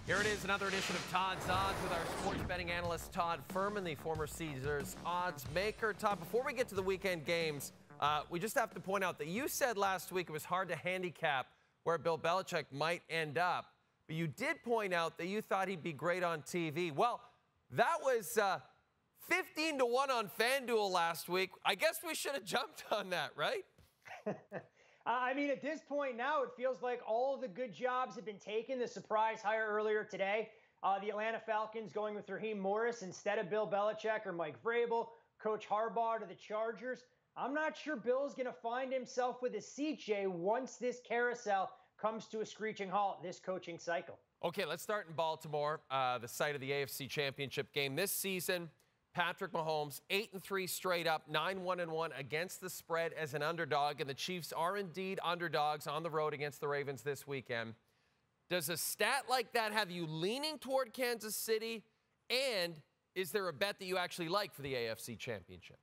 Here it is, another edition of Todd's Odds with our sports betting analyst, Todd Fuhrman, the former Caesars odds maker. Todd, before we get to the weekend games, we just have to point out that you said last week it was hard to handicap where Bill Belichick might end up. But you did point out that you thought he'd be great on TV. Well, that was 15 to 1 on FanDuel last week. I guess we should have jumped on that, right? I mean, at this point now, it feels like all of the good jobs have been taken. The surprise hire earlier today, the Atlanta Falcons going with Raheem Morris instead of Bill Belichick or Mike Vrabel, Coach Harbaugh to the Chargers. I'm not sure Bill's going to find himself with a seat, Jay, once this carousel comes to a screeching halt this coaching cycle. Okay, let's start in Baltimore, the site of the AFC Championship game this season. Patrick Mahomes, 8-3 straight up, 9-1-1 against the spread as an underdog, and the Chiefs are indeed underdogs on the road against the Ravens this weekend. Does a stat like that have you leaning toward Kansas City? And is there a bet that you actually like for the AFC Championship?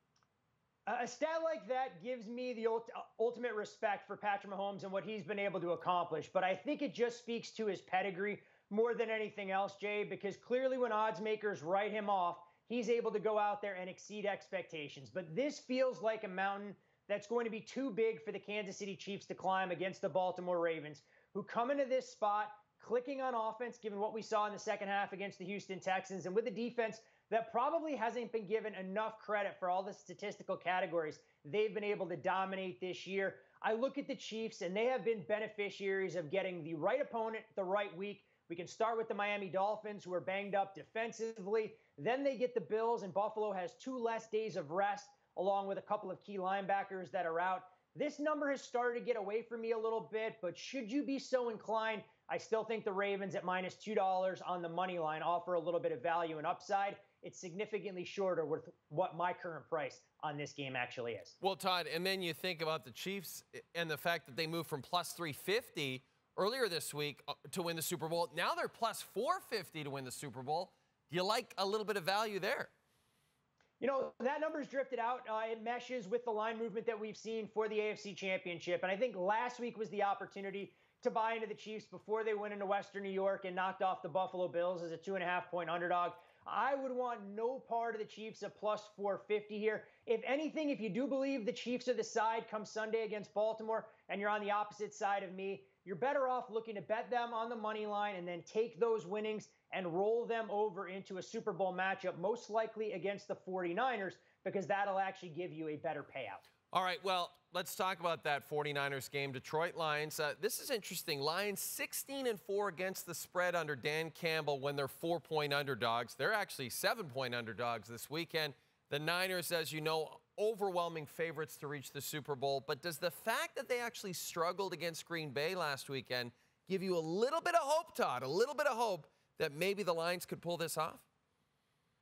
A stat like that gives me the ultimate respect for Patrick Mahomes and what he's been able to accomplish. But I think it just speaks to his pedigree more than anything else, Jay, because clearly when odds makers write him off, he's able to go out there and exceed expectations. But this feels like a mountain that's going to be too big for the Kansas City Chiefs to climb against the Baltimore Ravens, who come into this spot clicking on offense, given what we saw in the second half against the Houston Texans, and with a defense that probably hasn't been given enough credit for all the statistical categories they've been able to dominate this year. I look at the Chiefs, and they have been beneficiaries of getting the right opponent the right week. We can start with the Miami Dolphins, who are banged up defensively. Then they get the Bills, and Buffalo has 2 less days of rest, along with a couple of key linebackers that are out. This number has started to get away from me a little bit, but should you be so inclined, I still think the Ravens at minus $2 on the money line offer a little bit of value and upside. It's significantly shorter with what my current price on this game actually is. Well, Todd, and then you think about the Chiefs and the fact that they moved from plus 350 earlier this week to win the Super Bowl. Now they're plus 450 to win the Super Bowl. Do you like a little bit of value there? You know, that number's drifted out. It meshes with the line movement that we've seen for the AFC Championship. And I think last week was the opportunity to buy into the Chiefs before they went into Western New York and knocked off the Buffalo Bills as a 2.5-point underdog. I would want no part of the Chiefs at plus 450 here. If anything, if you do believe the Chiefs are the side come Sunday against Baltimore and you're on the opposite side of me, you're better off looking to bet them on the money line and then take those winnings and roll them over into a Super Bowl matchup, most likely against the 49ers, because that'll actually give you a better payout. All right, well, let's talk about that 49ers game. Detroit Lions, this is interesting. Lions 16-4 against the spread under Dan Campbell when they're 4-point underdogs. They're actually 7-point underdogs this weekend. The Niners, as you know, overwhelming favorites to reach the Super Bowl. But does the fact that they actually struggled against Green Bay last weekend give you a little bit of hope, Todd, a little bit of hope that maybe the Lions could pull this off?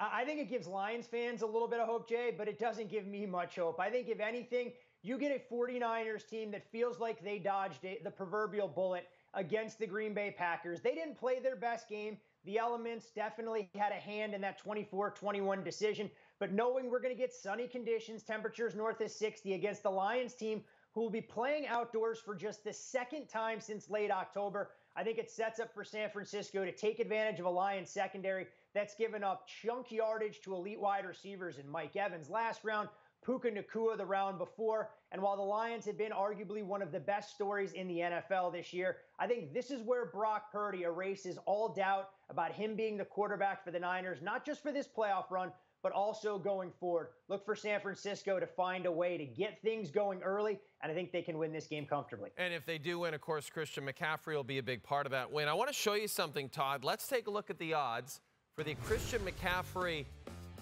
I think it gives Lions fans a little bit of hope, Jay, but it doesn't give me much hope. I think, if anything, you get a 49ers team that feels like they dodged the proverbial bullet against the Green Bay Packers. They didn't play their best game. The elements definitely had a hand in that 24-21 decision. But knowing we're going to get sunny conditions, temperatures north of 60 against the Lions team, who will be playing outdoors for just the second time since late October, I think it sets up for San Francisco to take advantage of a Lions secondary that's given up chunk yardage to elite wide receivers in Mike Evans last round, Puka Nacua the round before. And while the Lions have been arguably one of the best stories in the NFL this year, I think this is where Brock Purdy erases all doubt about him being the quarterback for the Niners, not just for this playoff run, but also going forward. Look for San Francisco to find a way to get things going early, and I think they can win this game comfortably. And if they do win, of course, Christian McCaffrey will be a big part of that win. I want to show you something, Todd. Let's take a look at the odds for the Christian McCaffrey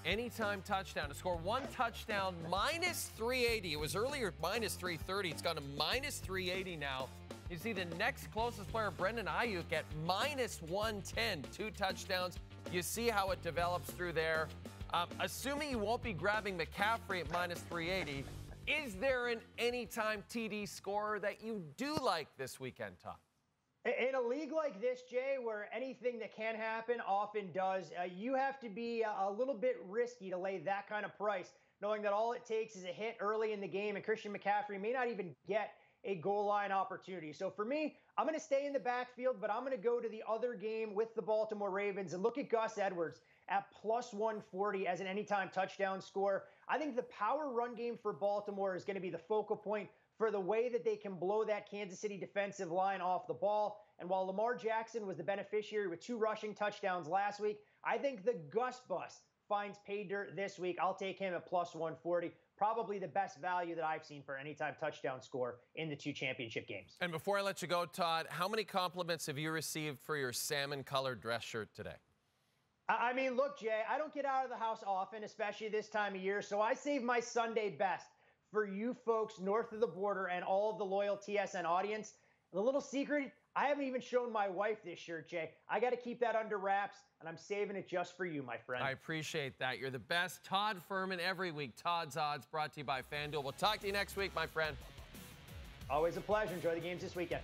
anytime touchdown. To score 1 touchdown, minus 380. It was earlier minus 330. It's gone to minus 380 now. You see the next closest player, Brendan Ayuk, at minus 110. 2 touchdowns. You see how it develops through there. Assuming you won't be grabbing McCaffrey at minus 380, is there an anytime TD scorer that you do like this weekend, Todd? In a league like this, Jay, where anything that can happen often does, you have to be a little bit risky to lay that kind of price, knowing that all it takes is a hit early in the game, and Christian McCaffrey may not even get a goal line opportunity. So for me, I'm going to stay in the backfield, but I'm going to go to the other game with the Baltimore Ravens and look at Gus Edwards at plus 140 as an anytime touchdown score. I think the power run game for Baltimore is going to be the focal point for the way that they can blow that Kansas City defensive line off the ball. And while Lamar Jackson was the beneficiary with 2 rushing touchdowns last week, I think the Gus bus finds pay dirt this week. I'll take him at plus 140. Probably the best value that I've seen for anytime touchdown score in the 2 championship games. And before I let you go, Todd, how many compliments have you received for your salmon-colored dress shirt today? I mean, look, Jay, I don't get out of the house often, especially this time of year, so I save my Sunday best for you folks north of the border and all of the loyal TSN audience. The little secret, I haven't even shown my wife this shirt, Jay. I got to keep that under wraps, and I'm saving it just for you, my friend. I appreciate that. You're the best. Todd Fuhrman every week. Todd's Odds brought to you by FanDuel. We'll talk to you next week, my friend. Always a pleasure. Enjoy the games this weekend.